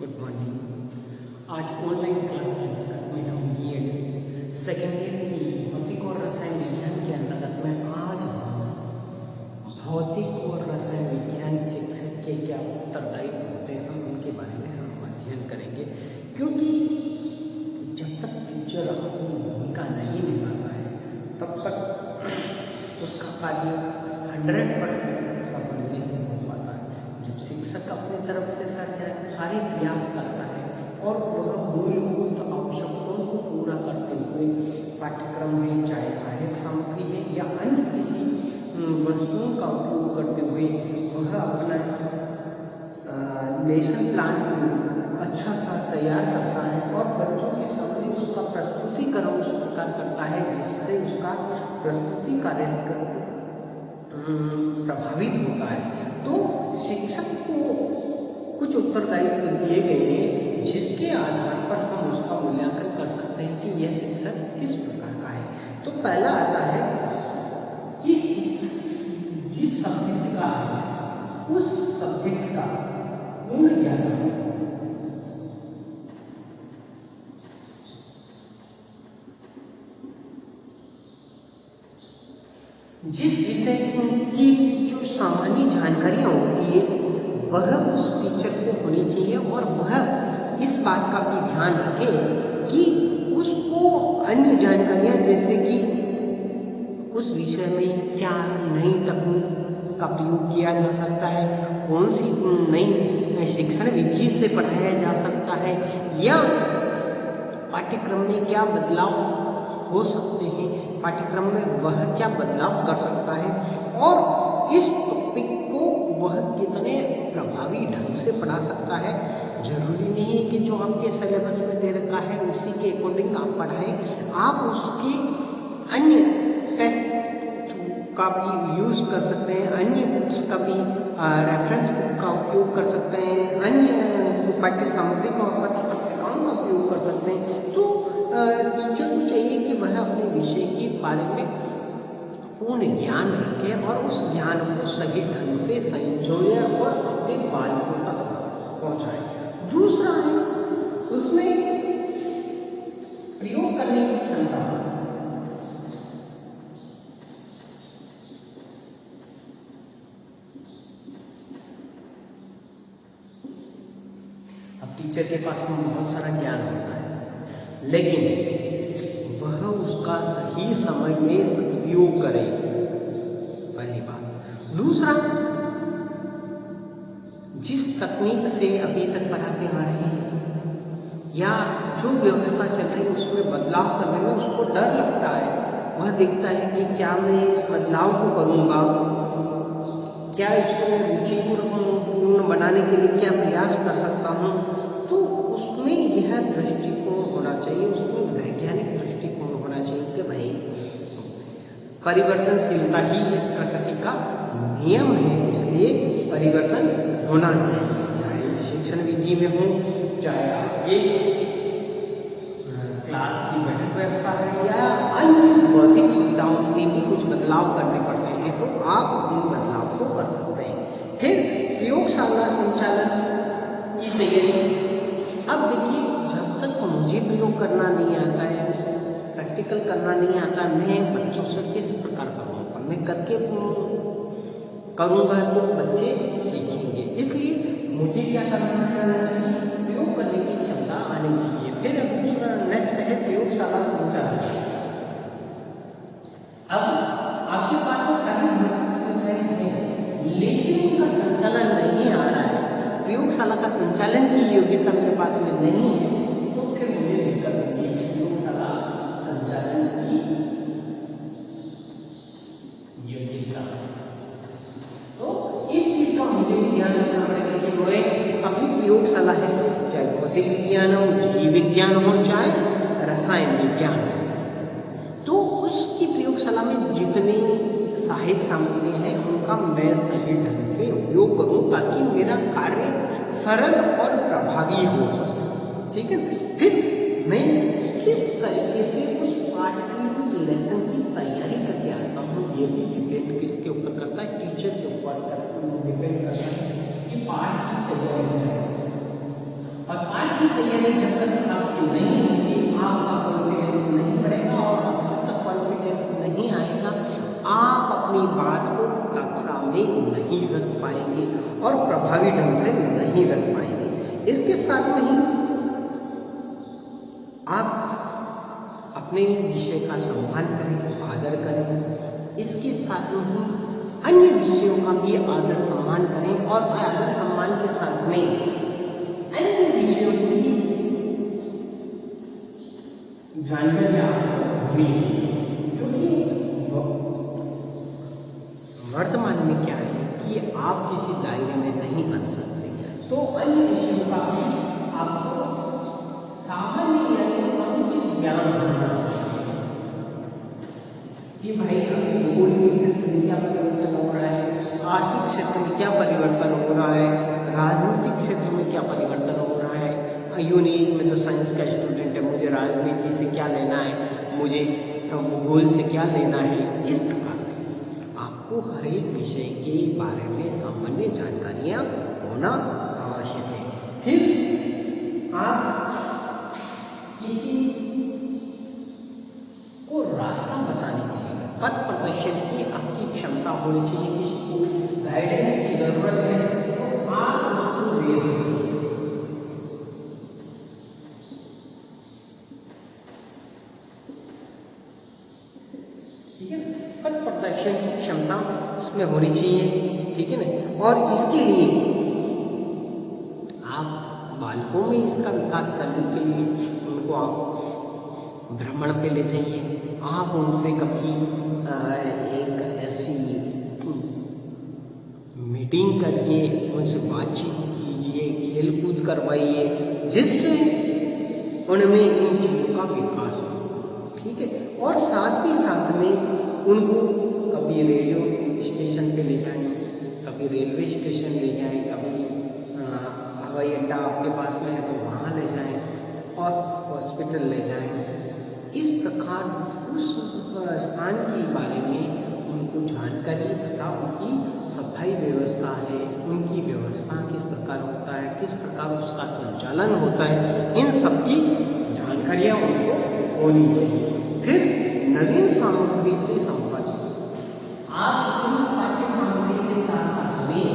Good morning. आज online class के अंतर्गत में हम बीएड सेकेंड ईयर की भौतिक और रसायन विज्ञान के अंतर्गत में आज हम भौतिक और रसायन विज्ञान शिक्षक के क्या उत्तरदायित्व होते हैं हम उनके बारे में हम अध्ययन करेंगे, क्योंकि जब तक टीचर अपनी भूमिका नहीं निभाता है तब तक उसका कार्य 100% सफल नहीं हो पाता है। जब शिक्षक अपनी तरफ से सारे प्रयास करता है और वह मूलभूत आवश्यकताओं को पूरा करते हुए पाठ्यक्रम है, चाहे सहायक सामग्री है या अन्य किसी वस्तुओं का उपयोग करते हुए वह अपना लेसन प्लान को अच्छा सा तैयार करता है और बच्चों के सामने उसका प्रस्तुतिकरण उस प्रकार करता है जिससे उसका प्रस्तुति कार्यक्रम प्रभावित होता है। तो शिक्षक को कुछ उत्तरदायित्व दिए गए हैं जिसके आधार पर हम उसका मूल्यांकन कर सकते हैं कि यह शिक्षक किस प्रकार का है। तो पहला आता है कि जिस सब्जेक्ट का है उस सब्जेक्ट का पूर्ण ज्ञान, जिस विषय की जो सामान्य जानकारियाँ होती है वह उस टीचर को होनी चाहिए और वह इस बात का भी ध्यान रखे कि उसको अन्य जानकारियाँ जैसे कि उस विषय में क्या नई तकनीक का प्रयोग किया जा सकता है, कौन सी नई शिक्षण विधि से पढ़ाया जा सकता है या पाठ्यक्रम में क्या बदलाव हो सकते हैं, पाठ्यक्रम में वह क्या बदलाव कर सकता है और इस टॉपिक को वह कितने प्रभावी ढंग से पढ़ा सकता है। जरूरी नहीं है कि जो आपके सिलेबस में दे रखा है उसी के अकॉर्डिंग आप पढ़ाएं, आप उसके अन्य टेस्ट का भी यूज कर सकते हैं, अन्य बुक्स का भी रेफरेंस बुक का उपयोग कर सकते हैं, अन्य पाठ्य सामग्री का पत्रिकाओं का उपयोग कर सकते हैं। तो टीचर को चाहिए कि वह अपने विषय के बारे में पूर्ण ज्ञान रखे और उस ज्ञान को सही ढंग से संजोए और अपने बालकों तक पहुंचाए। दूसरा है उसमें प्रयोग करने की क्षमता। अब टीचर के पास में बहुत सारा ज्ञान होता है लेकिन वह उसका सही समय में सदुपयोग करे, पहली बात। दूसरा, जिस तकनीक से अभी तक पढ़ाते आ रहे हैं या जो व्यवस्था चल रही है उसमें बदलाव करने में उसको डर लगता है, वह देखता है कि क्या मैं इस बदलाव को करूँगा, क्या इसको मैं रुचिपूर्ण बनाने के लिए क्या प्रयास कर सकता हूँ। तो उसमें यह दृष्टिकोण होना चाहिए, उसमें वैज्ञानिक दृष्टिकोण होना चाहिए कि भाई परिवर्तनशीलता ही इस प्रकृति का नियम है, इसलिए परिवर्तन होना चाहिए, चाहे शिक्षण विधि में हो, चाहे आपके क्लास की बैठक व्यवस्था है या अन्य भौतिक सुविधाओं में भी कुछ बदलाव करने पड़ते हैं तो आप इन बदलाव को कर सकते हैं। फिर प्रयोगशाला संचालन की तैयारी। अब देखिए, जब तक मुझे प्रयोग करना नहीं आता है, प्रैक्टिकल करना नहीं आता, मैं बच्चों से किस प्रकार करूँगा, मैं करके करूँगा तो बच्चे सीखेंगे। इसलिए मुझे क्या करना चाहिए, प्रयोग करने की क्षमता आनी चाहिए। फिर दूसरा नेक्स्ट है प्रयोगशाला संचालन। अब आपके पास में सारी भौतिक सुविधाएं हैं लेकिन उनका संचालन नहीं आ रहा है, प्रयोगशाला का संचालन की योग्यता मेरे पास में नहीं है, तो फिर मुझे दिक्कत होगी प्रयोगशाला संचालन की योग्यता। तो इस चीज का मुझे ध्यान रखना पड़ेगा कि वह अपनी प्रयोगशाला है, चाहे भौतिक विज्ञान हो, जीव विज्ञान हो, चाहे रसायन विज्ञान हो, तो उसकी प्रयोगशाला में जितनी सहायक सामग्री है उनका मैं सही ढंग से उपयोग करूं ताकि मेरा कार्य सरल और प्रभावी हो सके। ठीक है, फिर मैं किस तरीके से उस पाठ की, उस लेसन की तैयारी करके आता हूँ, ये भी डिपेंड किसके ऊपर करता है, टीचर के ऊपर डिपेंड करता है कि पाठ की तैयारी है। और पाठ की तैयारी जब तक आपकी नहीं होगी, आपका कॉन्फिडेंस नहीं बढ़ेगा, और जब तक कॉन्फिडेंस नहीं आएगा आप अपनी बात को कक्षा में नहीं रख पाएंगे और प्रभावी ढंग से नहीं रख पाएंगे। इसके साथ में ही आप अपने विषय का सम्मान करें, आदर करें। इसके साथ में ही अन्य विषयों का भी आदर सम्मान करें, और आदर सम्मान के साथ में अन्य विषयों की भी जानकारी आपको होनी चाहिए। क्योंकि वर्तमान में क्या है कि आप किसी दायरे में नहीं बन सकते, तो अन्य विषयों का भी आपको सामान्य यानी समुचित ज्ञान होना चाहिए कि भाई अभी भूगोल के क्षेत्र में क्या परिवर्तन हो रहा है, आर्थिक क्षेत्र में क्या परिवर्तन हो रहा है, राजनीतिक क्षेत्र में क्या परिवर्तन हो रहा है। यूनिक में तो साइंस का स्टूडेंट है, मुझे राजनीति से क्या लेना है, मुझे भूगोल से क्या लेना है। इस प्रकार आपको हर एक विषय के बारे में सामान्य जानकारियाँ होना आवश्यक है। फिर आप किसी को रास्ता बताने के लिए पथ प्रदर्शन की आपकी क्षमता होनी चाहिए। किसी को गाइडेंस की जरूरत है तो आप उसको दे सकते हैं। ठीक है, पथ प्रदर्शन की क्षमता उसमें होनी चाहिए। ठीक है ना, और इसके लिए आप बालकों में इसका विकास करने के लिए उनको आप भ्रमण पे ले जाइए। आप उनसे कभी एक ऐसी मीटिंग करिए, उनसे बातचीत कीजिए, खेलकूद करवाइए, जिससे उनमें इन चीज़ों का विकास हो। ठीक है, और साथ ही साथ में उनको कभी रेडियो स्टेशन पे ले जाएं, कभी रेलवे स्टेशन ले जाएं, कभी हवाई अड्डा आपके पास में है तो वहाँ ले जाएं, और हॉस्पिटल ले जाएं। इस प्रकार उस स्थान के बारे में उनको जानकारी तथा उनकी सफाई व्यवस्था है, उनकी व्यवस्था किस प्रकार होता है, किस प्रकार उसका संचालन होता है, इन सब की जानकारियाँ उनको होनी चाहिए। फिर नवीन सामग्री से संपर्क, आप इन पाठ्य सामग्री के साथ साथ में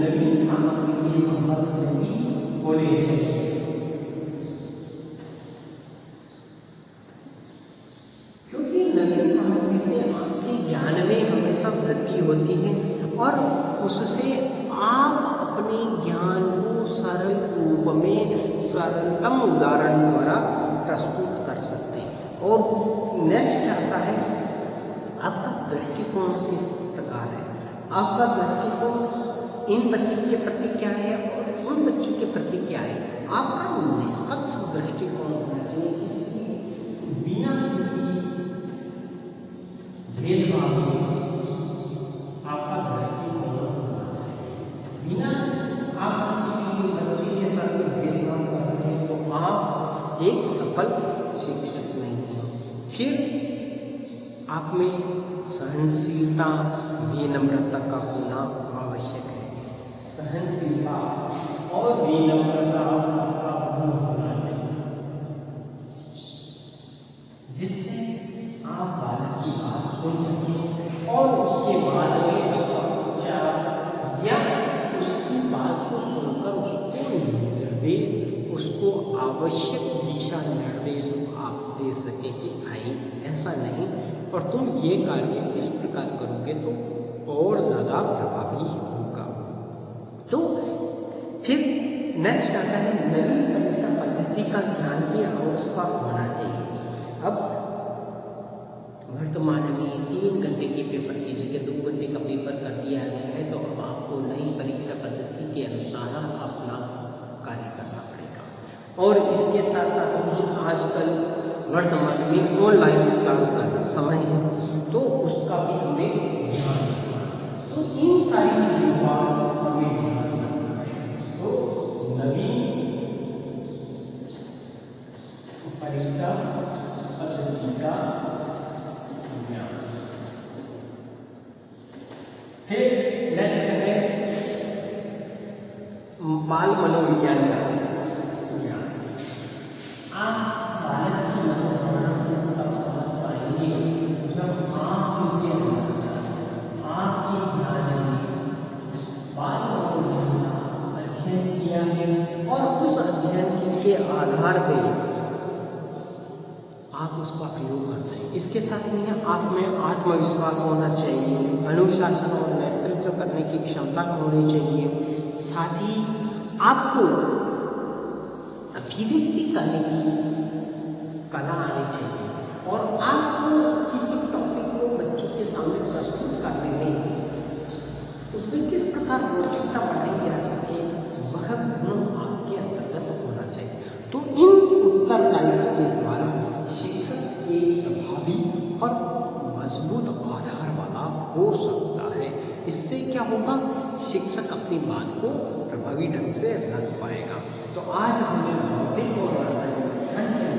नवीन सामग्री के संपर्क में भी होने चाहिए। क्योंकि नवीन सामग्री से आपके ज्ञान में हमेशा वृद्धि होती है, और उससे आप अपने ज्ञान को सरल रूप में सरलतम उदाहरण द्वारा प्रस्तुत कर सकते हैं। और नेक्स्ट आता है आपका दृष्टिकोण किस प्रकार है, आपका दृष्टिकोण इन बच्चों के प्रति क्या है और उन बच्चों के प्रति क्या है। आपका निष्पक्ष दृष्टिकोण होना चाहिए, इसलिए बिना किसी भेदभाव के आपका दृष्टिकोण होना चाहिए। बिना आप किसी भी बच्चे के साथ भेदभाव करते हैं तो आप एक सफल शिक्षक नहीं हैं। फिर आप में सहनशीलता, विनम्रता का होना आवश्यक है। सहनशीलता और विनम्रता का गुण होना चाहिए, जिससे आप बालक की बात सुन सकें और उसके बाद में उसका उपचार या उसकी बात को सुनकर उसको आवश्यक दिशा निर्देश आप दे सके कि भाई ऐसा नहीं, और तुम ये कार्य इस प्रकार करोगे तो और ज़्यादा प्रभावी होगा। तो फिर नेक्स्ट आता है नई परीक्षा पद्धति का ज्ञान भी उसका होना चाहिए। अब वर्तमान में 3 घंटे के पेपर की जगह 2 घंटे का पेपर कर दिया गया है, तो अब आपको नई परीक्षा पद्धति के अनुसार अपना कार्य करना पड़ेगा। और इसके साथ साथ ही आजकल वर्तमान में ऑनलाइन क्लास का समय है, तो उसका भी हमें ध्यान रखना है। तो इन सारी चीज़ों का हमें ध्यान रखना है। तो नवीन परीक्षा पद्धति का ज्ञान। फिर नेक्स्ट है बाल मनोविज्ञान का। आप बालक की मनोभावना को तब समझ पाएंगे जब आप उनके अंदर आपके ध्यान में बाल मनोविज्ञान का अध्ययन किया है और उस अध्ययन के आधार पर आप उसका प्रयोग करते हैं। इसके साथ में आप में आत्मविश्वास होना चाहिए, अनुशासन और नेतृत्व करने की क्षमता होनी चाहिए, साथ ही आपको अभिव्यक्ति करने की कला आनी चाहिए और आपको किसी टॉपिक को बच्चों के सामने प्रस्तुत करने में उसमें किस प्रकार रोचकता बढ़ाई जा सके वह गुण आपके अंतर्गत होना चाहिए। तो इन उत्तरदायित्व के द्वारा शिक्षक एक प्रभावी और मजबूत आधार वाला हो सकता है। इससे क्या होगा, शिक्षक अपनी बात को प्रभावी ढंग से रख पाएगा। तो आज हमने भौतिक और रासायनिक